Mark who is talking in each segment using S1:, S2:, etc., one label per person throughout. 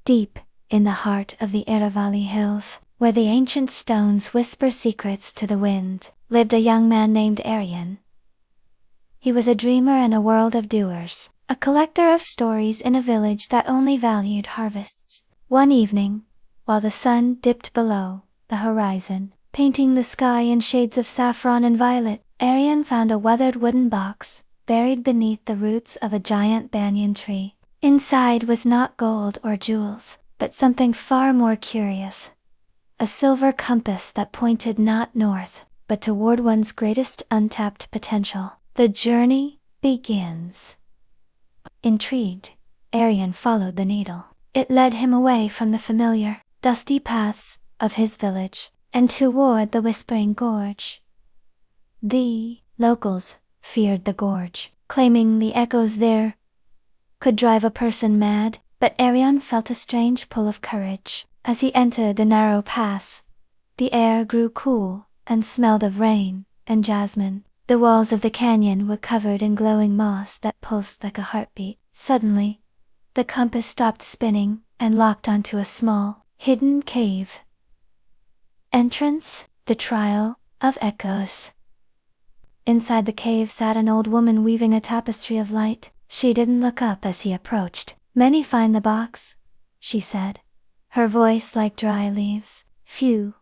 S1: Deep, in the heart of the Aravallis hills, where the ancient stones whisper secrets to the wind, lived a young man named Arian. He was a dreamer in a world of doers, a collector of stories in a village that only valued harvests. One evening, while the sun dipped below the horizon, painting the sky in shades of saffron and violet, Arian found a weathered wooden box, buried beneath the roots of a giant banyan tree. Inside was not gold or jewels, but something far more curious. A silver compass that pointed not north, but toward one's greatest untapped potential. The journey begins. Intrigued, Arian followed the needle. It led him away from the familiar, dusty paths of his village, and toward the Whispering Gorge. The locals feared the gorge, claiming the echoes there could drive a person mad, but Arian felt a strange pull of courage. As he entered the narrow pass, the air grew cool and smelled of rain and jasmine. The walls of the canyon were covered in glowing moss that pulsed like a heartbeat. Suddenly, the compass stopped spinning and locked onto a small, hidden cave. Entrance: the Trial of Echoes. Inside the cave sat an old woman weaving a tapestry of light. She didn't look up as he approached. "Many find the box," she said, her voice like dry leaves. "Few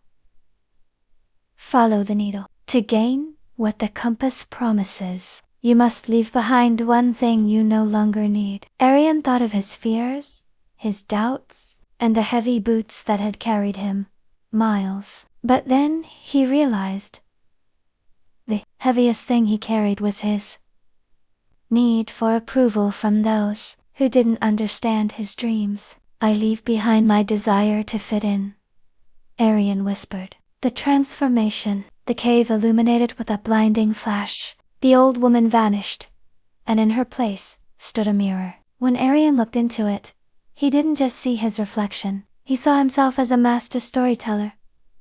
S1: follow the needle. To gain what the compass promises, you must leave behind one thing you no longer need." Arian thought of his fears, his doubts, and the heavy boots that had carried him miles. But then he realized the heaviest thing he carried was his need for approval from those who didn't understand his dreams. "I leave behind my desire to fit in," Arian whispered. The transformation. The cave illuminated with a blinding flash. The old woman vanished, and in her place stood a mirror. When Arian looked into it, he didn't just see his reflection. He saw himself as a master storyteller,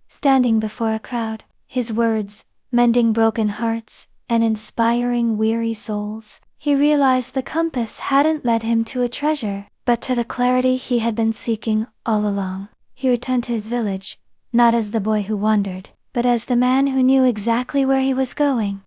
S1: standing before a crowd. His words, mending broken hearts and inspiring weary souls. He realized the compass hadn't led him to a treasure, but to the clarity he had been seeking all along. He returned to his village, not as the boy who wandered, but as the man who knew exactly where he was going.